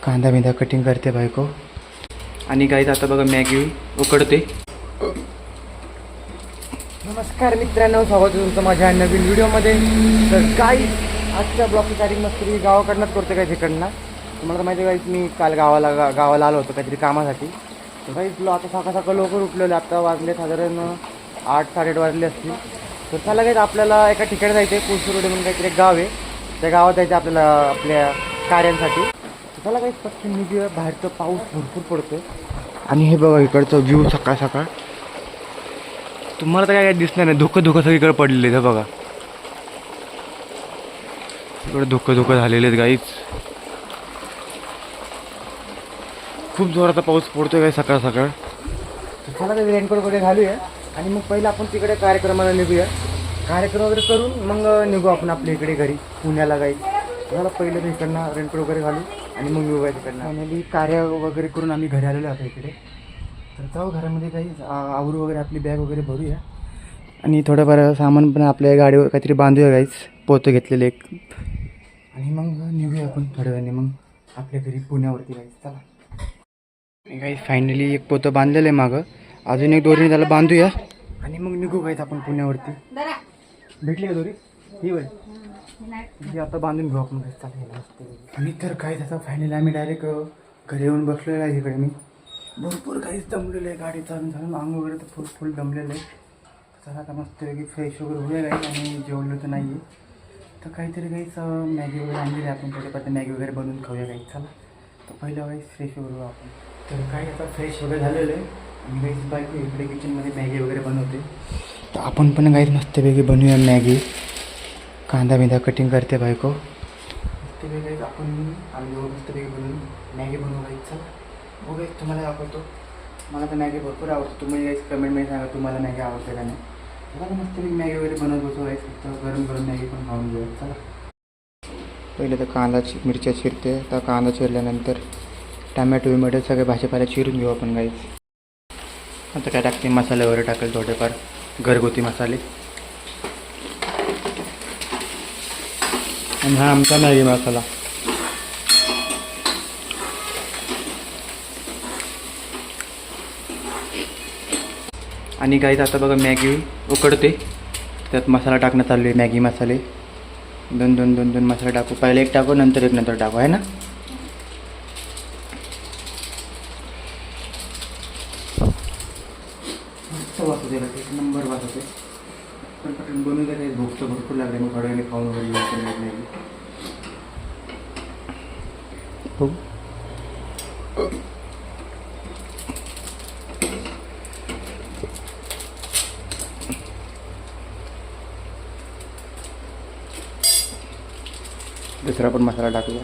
कांदा बिंदा कटिंग करते बायको. आणि गाईज आता बघा मॅगी उकडते. नमस्कार मित्रांनो, स्वागत आहे तुमचं माझ्या नवीन व्हिडिओमध्ये. तर गाईज आजच्या ब्लॉगची स्टार्टिंग मस्त मी गावाकडनंच करते काही तिकडनं. तुम्हाला तर माहिती आहे गाईज, मी काल गावाला आलो होतो काहीतरी कामासाठी. तर गाईज तुला आता सकाळ लवकर उठलेलं. आता वाजले साधारण 8-8:30 वाजले असतील. तर चला गाईज आपल्याला एका ठिकाणी जायचं आहे. कुळसुरोडे म्हणून काहीतरी एक गाव आहे. त्या गावात जायचं आपल्याला आपल्या कार्यांसाठी. तर चला गाईज पटकन निघूया. बाहेरचं पाऊस भरपूर पडतो आणि हे बघा इकडचं व्ह्यू सकाळ सकाळ. तुम्हाला तर काय दिसणार नाही, धुकं सगळीकडे पडलेले आहे बघा. इकडे धुकं झालेले आहेत गाईच. खूप जोराचा पाऊस पडतोय काय सकाळ सकाळ. चला ते रेनकोट वगैरे घालूया आणि मग पहिलं आपण तिकडे कार्यक्रमाला निघूया. कार्यक्रम वगैरे करून मग निघू आपण आपल्या इकडे घरी पुण्याला गाईच. मला पहिलं तर इकडनं रेनकोट वगैरे घालू आणि मग निघूया तिकडनं. फायनली कार्य वगैरे करून आम्ही घरी आलेलो आता इकडे. तर जाऊ घरामध्ये काही आवरू वगैरे आपली बॅग वगैरे भरूया आणि थोडंफार सामान पण आपल्या गाडीवर काहीतरी बांधूया गाईच, पोतं घेतलेले एक. आणि मग निघूया आपण थोड्या वेळाने मग आपल्या घरी पुण्यावरती गाईच. चला गाईच फायनली एक पोतं बांधलेलं आहे मागं, अजून एक दोरीने त्याला बांधूया आणि मग निघू गाईच आपण पुण्यावरती. भेटली का दोरी? ही वय आता बांधून घेऊ आपण. चालेल. मी तर काय त्याचा फायनली आम्ही डायरेक्ट घरी येऊन बसलेलो आहे. इकडे मी भरपूर काहीच दमलेलं आहे. गाडी चालून अंग वगैरे तर फुल दमलेलं आहे. तर आता मस्तपैकी फ्रेश वगैरे होऊया गाईच. आणि जेवलो तर नाही आहे तर काहीतरी गाईच मॅगी वगैरे आणलेली आहे. आपण थोडे मॅगी वगैरे बनवून खाऊया गाईच. चला तर पहिलं गाईच फ्रेश वगैरे आपण. तर काही आता फ्रेश वगैरे झालेलं आहे आणि गाईच बायको इकडे किचनमध्ये मॅगी वगैरे बनवते. तर आपण पण गाईच मस्तपैकी बनवूया मॅगी. कांदा बिंदा कटिंग करते बायको. मस्तपैकी गाईच आपण आम्ही मस्तपैकी बनवून मॅगी बनवू गाईच. चला बघा तुम्हाला दाखवतो. मला तर मॅगी भरपूर आवडतो. तुम्ही गाईच कमेंटमध्ये सांगा तुम्हाला मॅगी आवडते का नाही. मला मस्तपैकी मॅगी वगैरे बनवत होतो गाईच. फक्त गरम मॅगी पण खाऊन घेऊया. चला पहिले तर कांदा मिरच्या चिरते. तर कांदा चिरल्यानंतर टमॅटो विमॅटो सगळे भाजीपाला चिरून घेऊ आपण गाईच. आता काय टाकते, मसाले वगैरे टाकेल थोडेफार घरगुती मसाले. आणि हा आमचा मॅगी मसाला. आणि गाईच आता बघा मॅगी उकडते. त्यात मसाला टाकणं चालू आहे. मॅगी मसाले दोन मसाले टाकू. पहिले एक टाकू नंतर एक नंतर टाकू आहे ना. मस्त वाचते एक नंबर वाचते. पण बनवून द्या. भूक तर भरपूर लागले. मग थोड्या वेळाने खाऊन वगैरे हो. दुसरा पण मसाला टाकूया.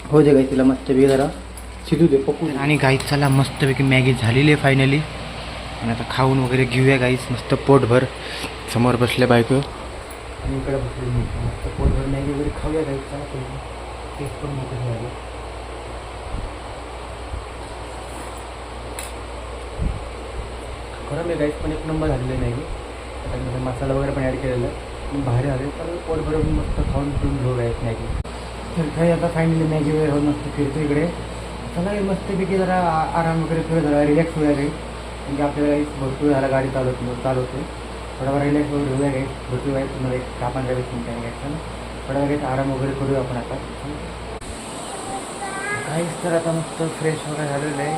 हो दे गाईस, तिला मस्तपैकी जरा शिजू दे पकून. आणि गाईस चला मस्तपैकी मॅगी झालेली आहे फायनली. आणि आता खाऊन वगैरे घेऊया गाईस मस्त पोटभर. समोर बसले बायको आणि इकडे बसले मस्त पोटभर मॅगी वगैरे खाऊया गाईस. चला टेस्ट पण मोठं झालं. खरं मी गाईस पण एक नंबर झालेलं आहे मॅगी. आता मसाला वगैरे पण ॲड केलेला आहे. बाहेर आले तर पोटभर मस्त खाऊन पिऊन घेऊ गाईस मॅगी. तर काही आता फायनली मॅगी वगैरे होऊन मस्त फिरतो इकडे. चला मस्तपैकी जरा आराम वगैरे करू, जरा रिलॅक्स होऊया काही. म्हणजे आपल्याला भरपूर झाला गाडी चालवते. थोडाफार रिलॅक्स वगैरे होऊया काही. भरपूर आहे तुम्हाला एक 10-15 मिनिट काय घ्यायचं. थोडा काही आराम वगैरे करूया आपण आता. काहीच तर आता मस्त फ्रेश वगैरे झालेलं आहे.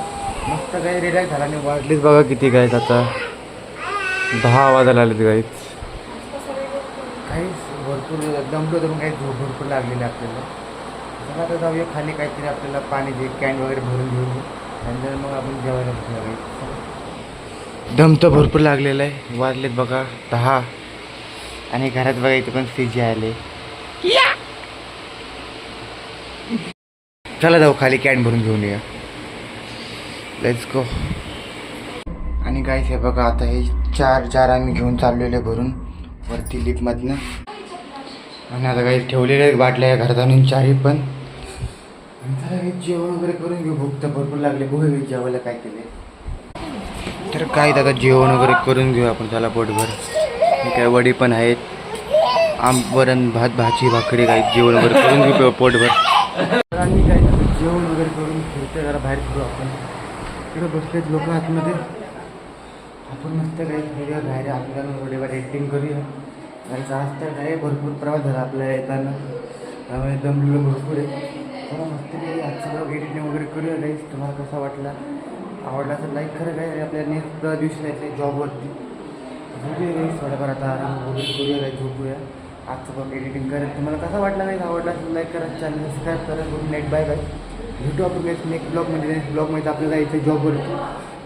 मस्त काही रिलॅक्स झाला नाही. वाजलीच बघा किती गायच आता 10 वाजायला आलेत गाईच. काहीच भरपूर दमलो तर मग काही झोप भरपूर लागलेली आपल्याला. चला आता जाऊया खाली काहीतरी आपल्याला पाणी दे कॅन वगैरे भरून घेऊन नंतर मग आपण जेवायला बसणार. दम तर भरपूर लागलेला आहे. वाजलेत बघा 10 आणि घरात बघा इथे पण सीजी आले. चला जाऊ खाली कॅन भरून घेऊन या. Let's go. आणि गाईस हे बघा आता हे चार आम्ही घेऊन चाललेलो भरून वरती लिफ्टमधनं. आणि आता काही ठेवलेल्या आहेत बाटल्या घरात आणून चारही पण. आणि जरा काही जेवण वगैरे करून घेऊ. भूक तर भरपूर लागले. बघू जेवायला काय केले तर काय आता जेवण वगैरे करून घेऊ आपण. त्याला पोटभर काय वडी पण आहेत, वरण भात भाजी भाकरी काही जेवण वगैरे करून घेऊ पोटभर. आणि काय जेवण वगैरे करून फिरते जरा बाहेर फिरू आपण. इकडे बसलेत लोक आतमध्ये. आपण मस्त काही फिरूया बाहेर. आपल्याला थोडीफार एडिटिंग करूया. जायचं आज तर काय भरपूर प्रवास झाला आपल्याला येताना, त्यामुळे दमलेलो भरपूर आहे. थोडा मस्त काही आजचं ब्लॉग एडिटिंग वगैरे करूया गाईस. तुम्हाला कसा वाटला, आवडला तर लाईक करा काय. आणि आपल्या नेक्स्ट दिवशी जायचं आहे जॉबवरती. झोपूया गाईस थोड्याफार आता आराम वगैरे करूया काय, झोपूया. आजचं ब्लॉग एडिटिंग करेल. तुम्हाला कसा वाटला नाही, आवडला तर लाईक करा, चॅनल सबस्क्राईब करा. Good night, bye bye. भेटू आपण नेक्स्ट ब्लॉगमध्ये. नेक्स्ट ब्लॉगमध्ये आपल्याला जायचं जॉबवरती.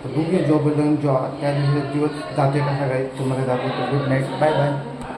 तर बघूया जॉबवर जाऊन त्या दिवशी दिवस जाते कसा काय तुम्हाला दाखवतो. Good night, bye bye.